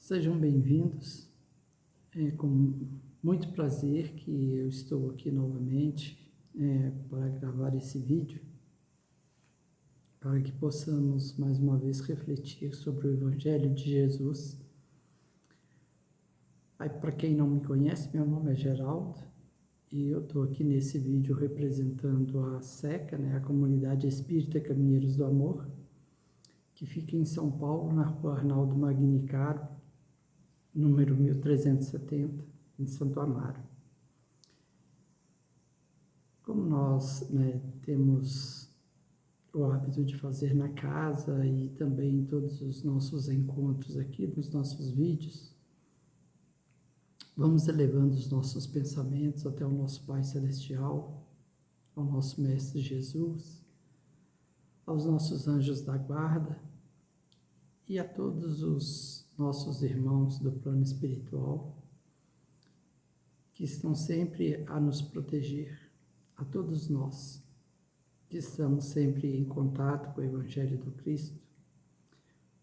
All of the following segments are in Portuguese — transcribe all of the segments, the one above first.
Sejam bem-vindos. É com muito prazer que eu estou aqui novamente para gravar esse vídeo, para que possamos mais uma vez refletir sobre o Evangelho de Jesus. Para quem não me conhece, meu nome é Geraldo e eu estou aqui nesse vídeo representando a SECA, a Comunidade Espírita Caminheiros do Amor, que fica em São Paulo, na rua Arnaldo Magnicaro, número 1370, em Santo Amaro. Como nós temos o hábito de fazer na casa e também em todos os nossos encontros aqui, nos nossos vídeos, vamos elevando os nossos pensamentos até o nosso Pai Celestial, ao nosso Mestre Jesus, aos nossos anjos da guarda e a todos os nossos irmãos do plano espiritual que estão sempre a nos proteger, a todos nós que estamos sempre em contato com o Evangelho do Cristo,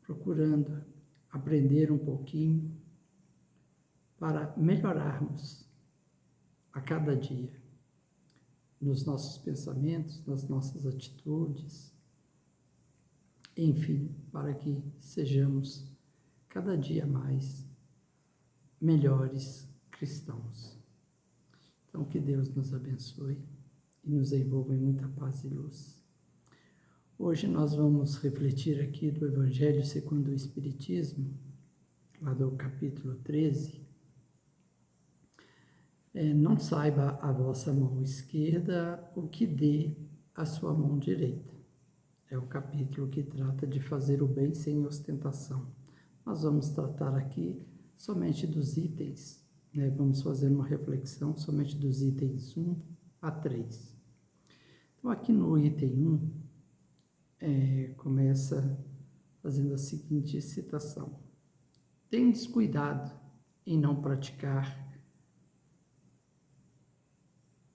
procurando aprender um pouquinho para melhorarmos a cada dia nos nossos pensamentos, nas nossas atitudes, enfim, para que sejamos cada dia mais melhores cristãos. Então, que Deus nos abençoe e nos envolva em muita paz e luz. Hoje nós vamos refletir aqui do Evangelho segundo o Espiritismo, lá do capítulo 13. Não saiba a vossa mão esquerda o que dê a sua mão direita. É o capítulo que trata de fazer o bem sem ostentação. Nós vamos tratar aqui somente dos itens, vamos fazer uma reflexão somente dos itens 1 a 3. Então, aqui no item 1, começa fazendo a seguinte citação: tendes cuidado em não praticar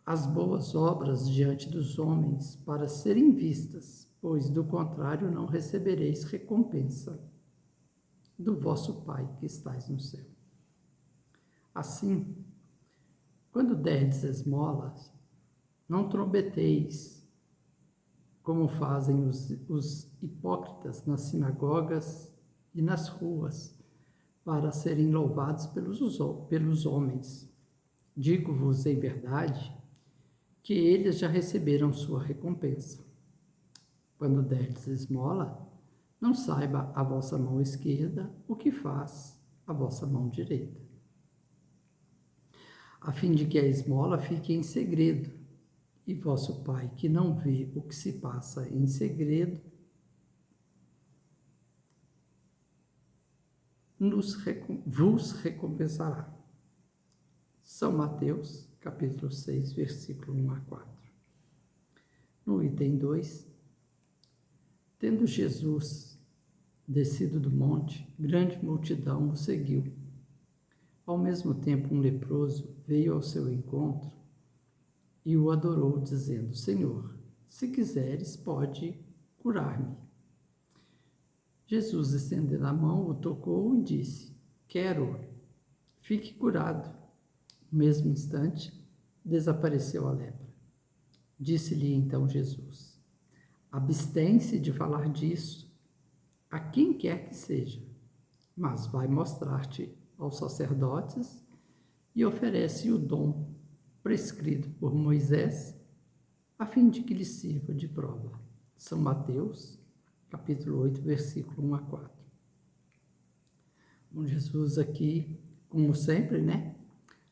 as boas obras diante dos homens para serem vistas, pois do contrário não recebereis recompensa do vosso Pai que estais no céu. Assim, quando derdes esmolas, não trombeteis, como fazem os hipócritas nas sinagogas e nas ruas, para serem louvados pelos homens. Digo-vos em verdade que eles já receberam sua recompensa. Quando derdes esmola, não saiba a vossa mão esquerda o que faz a vossa mão direita, a fim de que a esmola fique em segredo, e vosso Pai, que não vê o que se passa em segredo, vos recompensará. São Mateus, capítulo 6, versículo 1 a 4. No item 2, tendo Jesus descido do monte, grande multidão o seguiu. Ao mesmo tempo, um leproso veio ao seu encontro e o adorou, dizendo: Senhor, se quiseres, pode curar-me. Jesus, estendendo a mão, o tocou e disse: Quero, fique curado. No mesmo instante, desapareceu a lepra. Disse-lhe então Jesus: abstém-se de falar disso a quem quer que seja, mas vai mostrar-te aos sacerdotes e oferece o dom prescrito por Moisés, a fim de que lhe sirva de prova. São Mateus, capítulo 8, versículo 1 a 4. Bom, Jesus aqui, como sempre,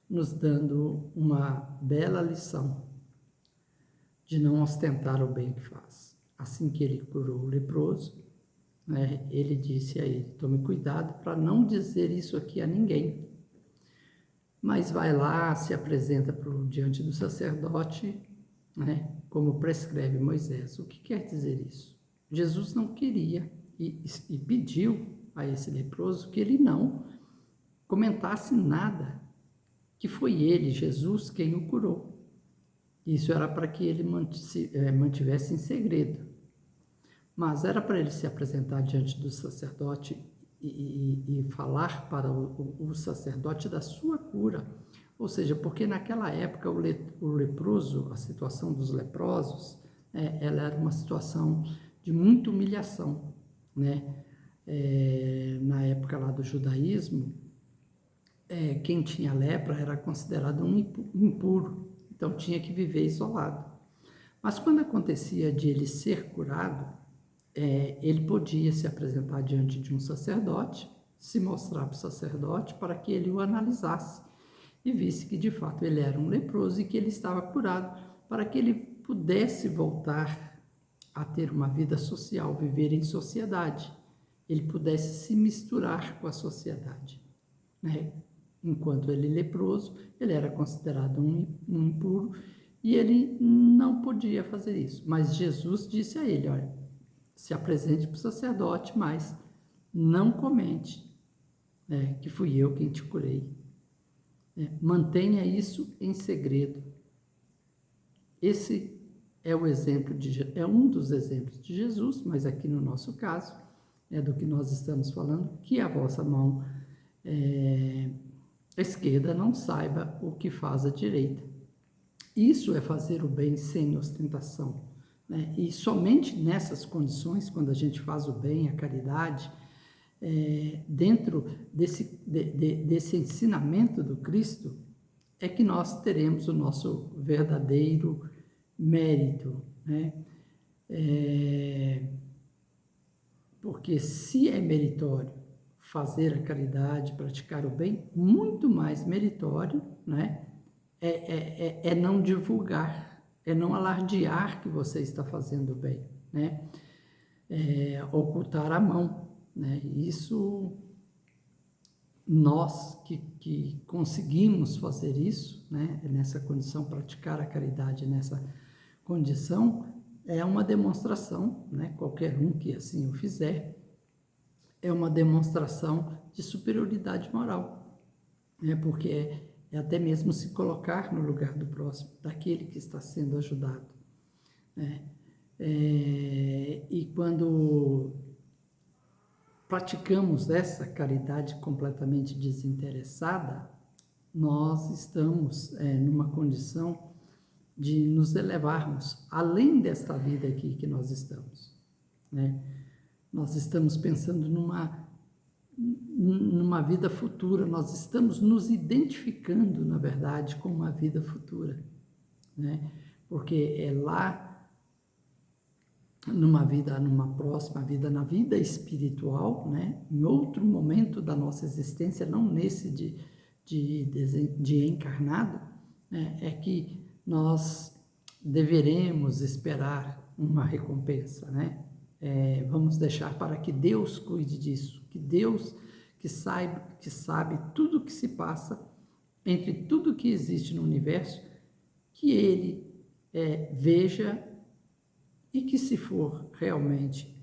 nos dando uma bela lição de não ostentar o bem que faz. Assim que ele curou o leproso, ele disse a ele: tome cuidado para não dizer isso aqui a ninguém. Mas vai lá, se apresenta diante do sacerdote, como prescreve Moisés. O que quer dizer isso? Jesus não queria e pediu a esse leproso que ele não comentasse nada, que foi ele, Jesus, quem o curou. Isso era para que ele mantivesse em segredo. Mas era para ele se apresentar diante do sacerdote e falar para o sacerdote da sua cura. Ou seja, porque naquela época o leproso, a situação dos leprosos, ela era uma situação de muita humilhação, né? Na época lá do judaísmo, quem tinha lepra era considerado um impuro, então tinha que viver isolado. Mas quando acontecia de ele ser curado, ele podia se apresentar diante de um sacerdote, se mostrar para o sacerdote para que ele o analisasse e visse que de fato ele era um leproso e que ele estava curado, para que ele pudesse voltar a ter uma vida social, viver em sociedade, ele pudesse se misturar com a sociedade, né? Enquanto ele leproso, ele era considerado um impuro e ele não podia fazer isso. Mas Jesus disse a ele, olha, se apresente para o sacerdote, mas não comente, que fui eu quem te curei. Mantenha isso em segredo. Esse é o exemplo é um dos exemplos de Jesus, mas aqui no nosso caso, é do que nós estamos falando, que a vossa mão esquerda não saiba o que faz a direita. Isso é fazer o bem sem ostentação, né? E somente nessas condições, quando a gente faz o bem, a caridade, dentro desse ensinamento do Cristo, é que nós teremos o nosso verdadeiro mérito, né? Porque se é meritório fazer a caridade, praticar o bem, muito mais meritório, né? É não divulgar, é não alardear que você está fazendo bem, né? Ocultar a mão, né? Isso, nós que conseguimos fazer isso, né? Nessa condição, praticar a caridade nessa condição, é uma demonstração, né? Qualquer um que assim o fizer, é uma demonstração de superioridade moral, né? Porque é até mesmo se colocar no lugar do próximo, daquele que está sendo ajudado, né? E quando praticamos essa caridade completamente desinteressada, nós estamos numa condição de nos elevarmos além desta vida aqui que nós estamos, né? Nós estamos pensando numa vida futura, nós estamos nos identificando, na verdade, com uma vida futura, né? Porque é lá, numa próxima vida, na vida espiritual, né? Em outro momento da nossa existência, não nesse de encarnado, né? É que nós deveremos esperar uma recompensa, né? Vamos deixar para que Deus cuide disso, que Deus que sabe tudo o que se passa entre tudo que existe no universo, que Ele veja e que, se for realmente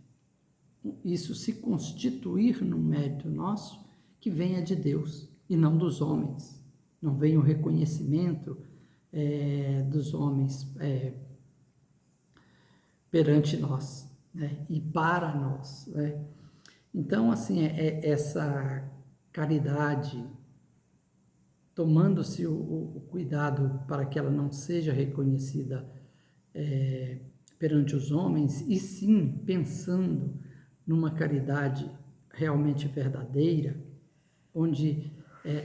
isso se constituir num mérito nosso, que venha de Deus e não dos homens, não venha o reconhecimento dos homens perante nós, né? E para nós, né? Então, assim, essa caridade, tomando-se o cuidado para que ela não seja reconhecida perante os homens, e sim pensando numa caridade realmente verdadeira, onde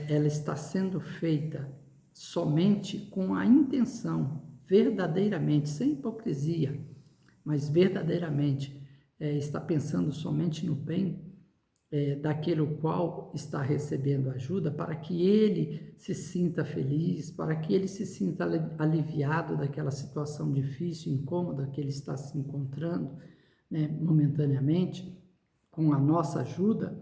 ela está sendo feita somente com a intenção, verdadeiramente, sem hipocrisia, mas verdadeiramente está pensando somente no bem daquele o qual está recebendo ajuda, para que ele se sinta feliz, para que ele se sinta aliviado daquela situação difícil, incômoda que ele está se encontrando, né, momentaneamente, com a nossa ajuda,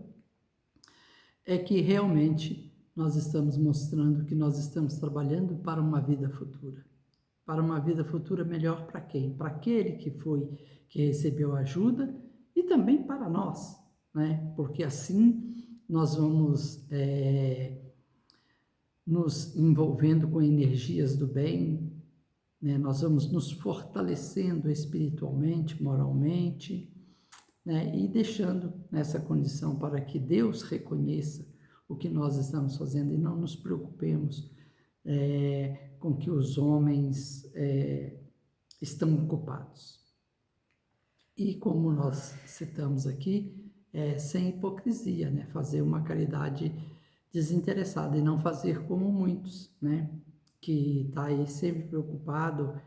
é que realmente nós estamos mostrando que nós estamos trabalhando para uma vida futura. Para uma vida futura melhor para quem? Para aquele que recebeu ajuda, e também para nós, né? Porque assim nós vamos nos envolvendo com energias do bem, né? Nós vamos nos fortalecendo espiritualmente, moralmente, né? E deixando nessa condição para que Deus reconheça o que nós estamos fazendo e não nos preocupemos com que os homens estão ocupados. E como nós citamos aqui, sem hipocrisia, né? Fazer uma caridade desinteressada e não fazer como muitos, né? Que está aí sempre preocupado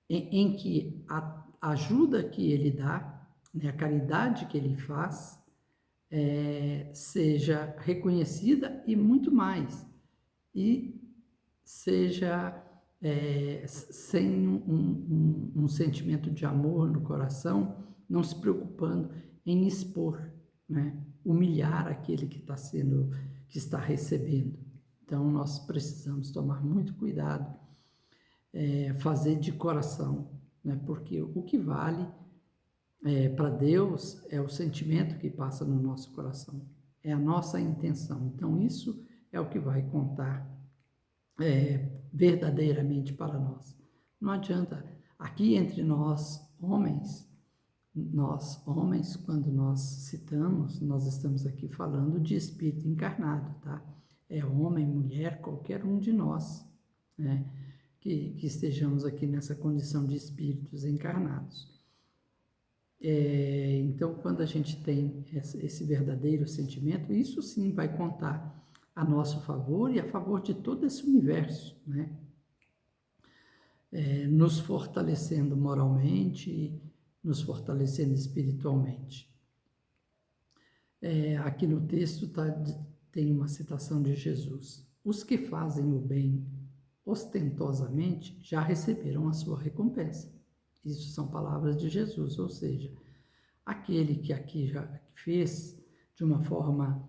em que a ajuda que ele dá, né? A caridade que ele faz, seja reconhecida e muito mais, e seja sem um sentimento de amor no coração, não se preocupando em expor, né? Humilhar aquele que está recebendo. Então nós precisamos tomar muito cuidado, fazer de coração, né? Porque o que vale para Deus é o sentimento que passa no nosso coração, é a nossa intenção. Então isso é o que vai contar verdadeiramente para nós. Não adianta, aqui entre nós homens, quando nós citamos, nós estamos aqui falando de espírito encarnado, tá? É homem, mulher, qualquer um de nós, né? Que estejamos aqui nessa condição de espíritos encarnados. Então, quando a gente tem esse verdadeiro sentimento, isso sim vai contar a nosso favor e a favor de todo esse universo, né? Nos fortalecendo moralmente, nos fortalecendo espiritualmente. Aqui no texto tem uma citação de Jesus: os que fazem o bem ostentosamente já receberam a sua recompensa. Isso são palavras de Jesus, ou seja, aquele que aqui já fez de uma forma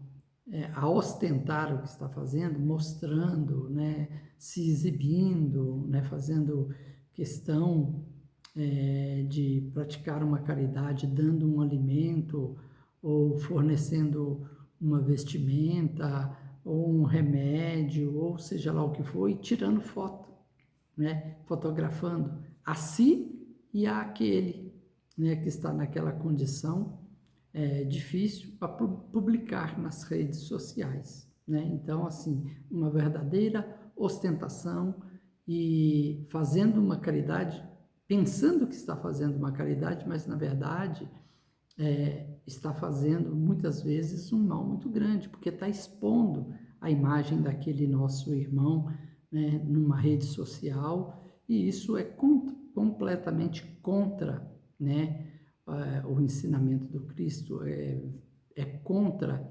a ostentar o que está fazendo, mostrando, né, se exibindo, né, fazendo questão de praticar uma caridade, dando um alimento ou fornecendo uma vestimenta ou um remédio, ou seja lá o que for, e tirando foto, né, fotografando a si e àquele, né, que está naquela condição difícil para publicar nas redes sociais, né? Então, assim, uma verdadeira ostentação e fazendo uma caridade, pensando que está fazendo uma caridade, mas na verdade está fazendo muitas vezes um mal muito grande, porque está expondo a imagem daquele nosso irmão, né, numa rede social, e isso é completamente contra, né, o ensinamento do Cristo, é contra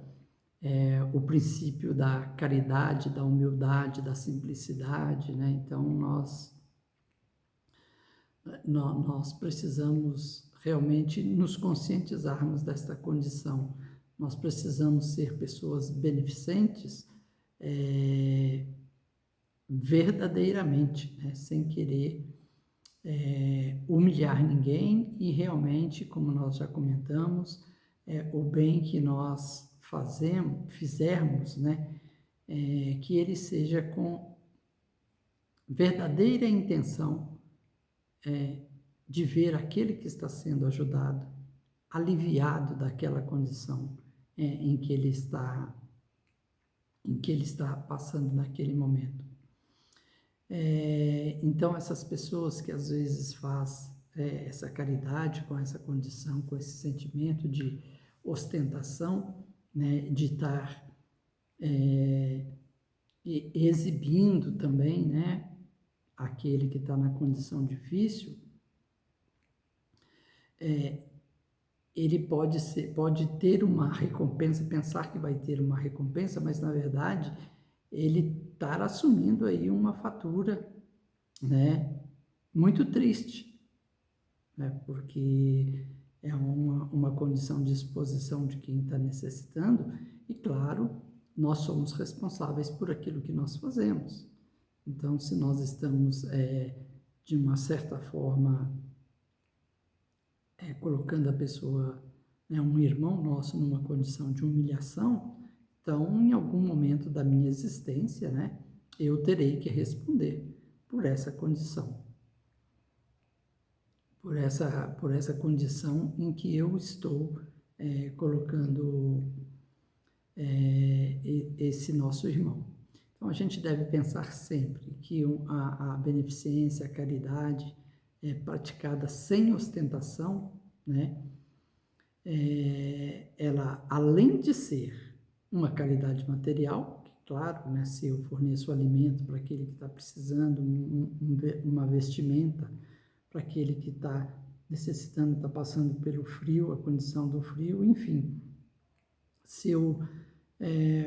o princípio da caridade, da humildade, da simplicidade, né? Então nós precisamos realmente nos conscientizarmos desta condição. Nós precisamos ser pessoas beneficentes verdadeiramente, né? Sem querer humilhar ninguém, e realmente, como nós já comentamos, o bem que nós fizermos, né? Que ele seja com verdadeira intenção de ver aquele que está sendo ajudado aliviado daquela condição em que ele está passando naquele momento. Então, essas pessoas que às vezes fazem essa caridade com essa condição, com esse sentimento de ostentação, né, de estar exibindo também, né, aquele que está na condição difícil, ele pode ter uma recompensa, pensar que vai ter uma recompensa, mas na verdade ele está assumindo aí uma fatura, né, muito triste, né, porque é uma condição de exposição de quem está necessitando, e claro, nós somos responsáveis por aquilo que nós fazemos. Então, se nós estamos, de uma certa forma, colocando a pessoa, né, um irmão nosso, numa condição de humilhação, então, em algum momento da minha existência, né, eu terei que responder por essa condição. por essa condição em que eu estou colocando esse nosso irmão. Então, a gente deve pensar sempre que a beneficência, a caridade é praticada sem ostentação, né? Ela, além de ser uma caridade material, que, claro, né, se eu forneço alimento para aquele que está precisando, uma vestimenta para aquele que está necessitando, está passando pelo frio, a condição do frio, enfim. Se eu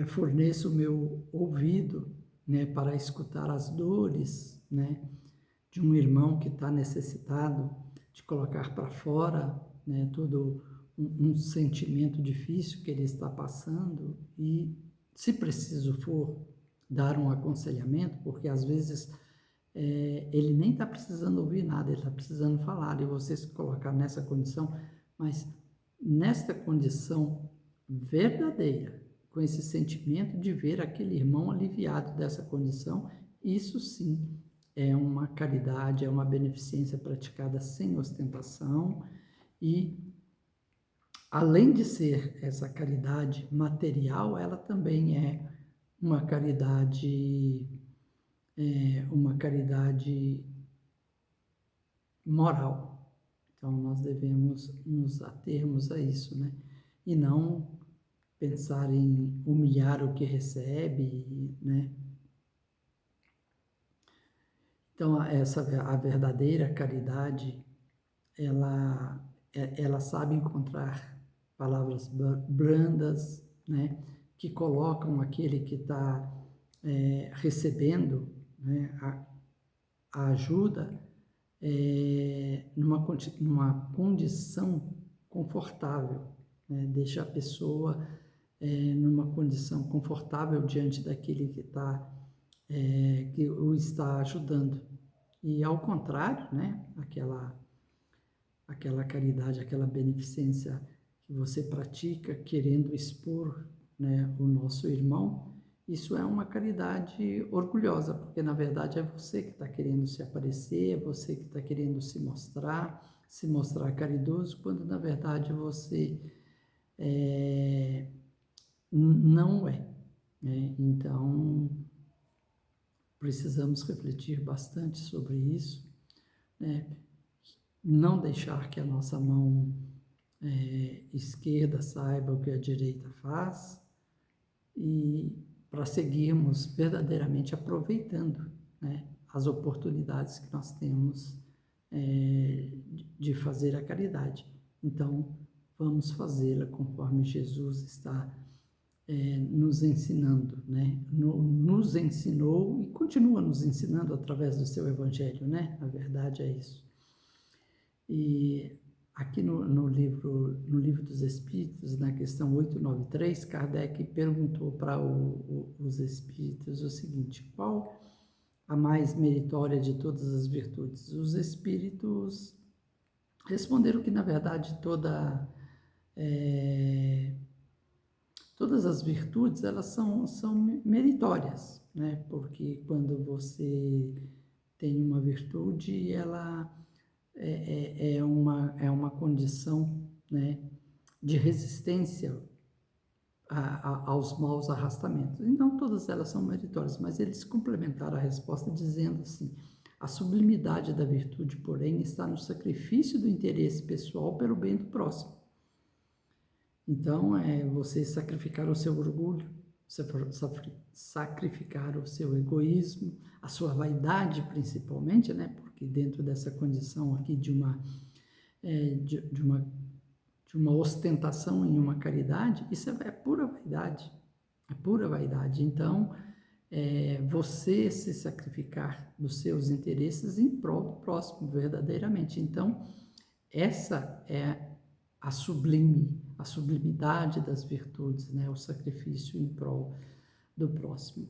forneço o meu ouvido, né, para escutar as dores, né, de um irmão que está necessitado, de colocar para fora, né, todo um sentimento difícil que ele está passando, e se preciso for dar um aconselhamento, porque às vezes ele nem está precisando ouvir nada, ele está precisando falar, e você se colocar nessa condição, mas nesta condição verdadeira, com esse sentimento de ver aquele irmão aliviado dessa condição, isso sim é uma caridade, é uma beneficência praticada sem ostentação, e além de ser essa caridade material, ela também é uma caridade moral. Então, nós devemos nos atermos a isso, né? E não pensar em humilhar o que recebe, né? Então, a verdadeira caridade, ela sabe encontrar palavras brandas, né? Que colocam aquele que está recebendo, né, a ajuda numa condição confortável, né? Deixa a pessoa numa condição confortável diante daquele que o está ajudando. E ao contrário, né? Aquela caridade, aquela beneficência que você pratica querendo expor, né, o nosso irmão, isso é uma caridade orgulhosa, porque na verdade é você que está querendo se aparecer, é você que está querendo se mostrar caridoso, quando na verdade você não é, né? Então, precisamos refletir bastante sobre isso, né? Não deixar que a nossa mão esquerda saiba o que a direita faz, e para seguirmos verdadeiramente aproveitando, né, as oportunidades que nós temos de fazer a caridade. Então, vamos fazê-la conforme Jesus está nos ensinando, né? Nos ensinou e continua nos ensinando através do seu Evangelho, né? A verdade é isso. E aqui no livro dos Espíritos, na questão 893, Kardec perguntou para os Espíritos o seguinte: qual a mais meritória de todas as virtudes? Os Espíritos responderam que, na verdade, todas as virtudes, elas são meritórias, né? Porque quando você tem uma virtude, ela é uma condição, né, de resistência aos maus arrastamentos. Então, todas elas são meritórias, mas eles complementaram a resposta dizendo assim: a sublimidade da virtude, porém, está no sacrifício do interesse pessoal pelo bem do próximo. Então, você sacrificar o seu orgulho, sacrificar o seu egoísmo, a sua vaidade principalmente, né? Porque dentro dessa condição aqui de uma ostentação em uma caridade, isso é pura vaidade, é pura vaidade. Então, você se sacrificar dos seus interesses em prol do próximo, verdadeiramente. Então, essa é a sublimidade das virtudes, né? O sacrifício em prol do próximo.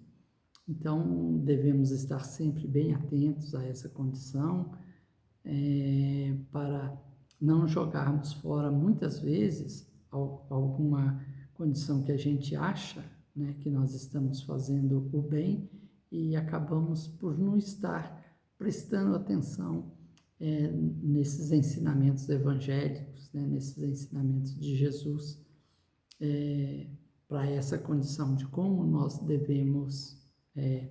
Então, devemos estar sempre bem atentos a essa condição, para não jogarmos fora, muitas vezes, alguma condição que a gente acha, né, que nós estamos fazendo o bem, e acabamos por não estar prestando atenção nesses ensinamentos evangélicos, né, nesses ensinamentos de Jesus, para essa condição de como nós devemos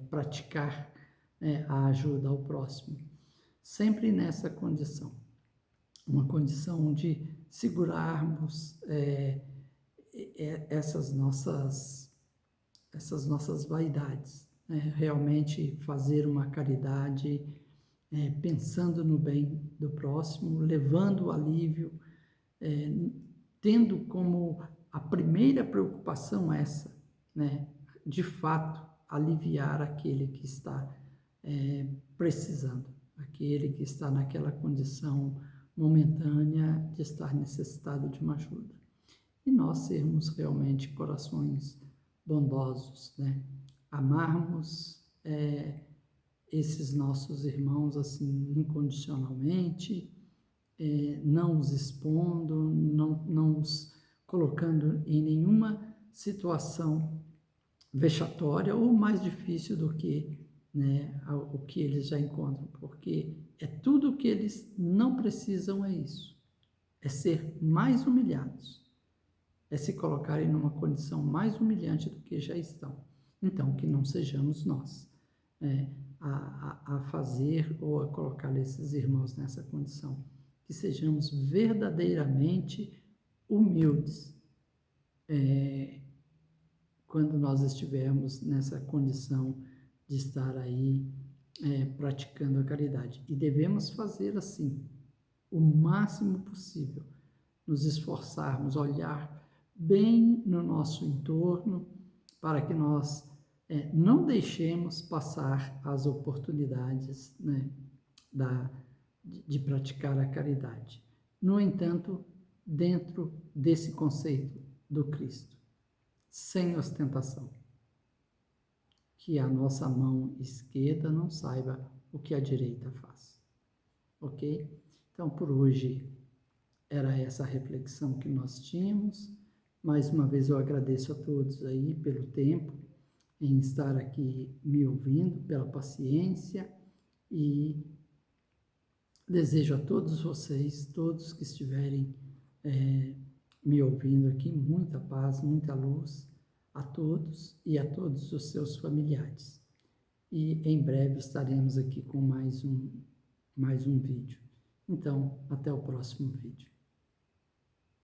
praticar a ajuda ao próximo. Sempre nessa condição, uma condição de segurarmos essas nossas vaidades, né? Realmente fazer uma caridade pensando no bem do próximo, levando o alívio, tendo como a primeira preocupação essa, né? De fato, aliviar aquele que está precisando, aquele que está naquela condição momentânea de estar necessitado de uma ajuda. E nós sermos realmente corações bondosos, né? Amarmos esses nossos irmãos assim incondicionalmente, não os expondo, não os colocando em nenhuma situação vexatória ou mais difícil do que, né, o que eles já encontram, porque tudo o que eles não precisam isso, é ser mais humilhados, é se colocarem numa condição mais humilhante do que já estão. Então, que não sejamos nós a fazer ou a colocar esses irmãos nessa condição, que sejamos verdadeiramente humildes quando nós estivermos nessa condição de estar aí praticando a caridade. E devemos fazer assim, o máximo possível, nos esforçarmos, olhar bem no nosso entorno, para que nós não deixemos passar as oportunidades, né, de praticar a caridade. No entanto, dentro desse conceito do Cristo, sem ostentação, que a nossa mão esquerda não saiba o que a direita faz, ok? Então, por hoje, era essa a reflexão que nós tínhamos. Mais uma vez eu agradeço a todos aí pelo tempo em estar aqui me ouvindo, pela paciência, e desejo a todos vocês, todos que estiverem me ouvindo aqui, muita paz, muita luz a todos e a todos os seus familiares. E em breve estaremos aqui com mais um vídeo. Então, até o próximo vídeo.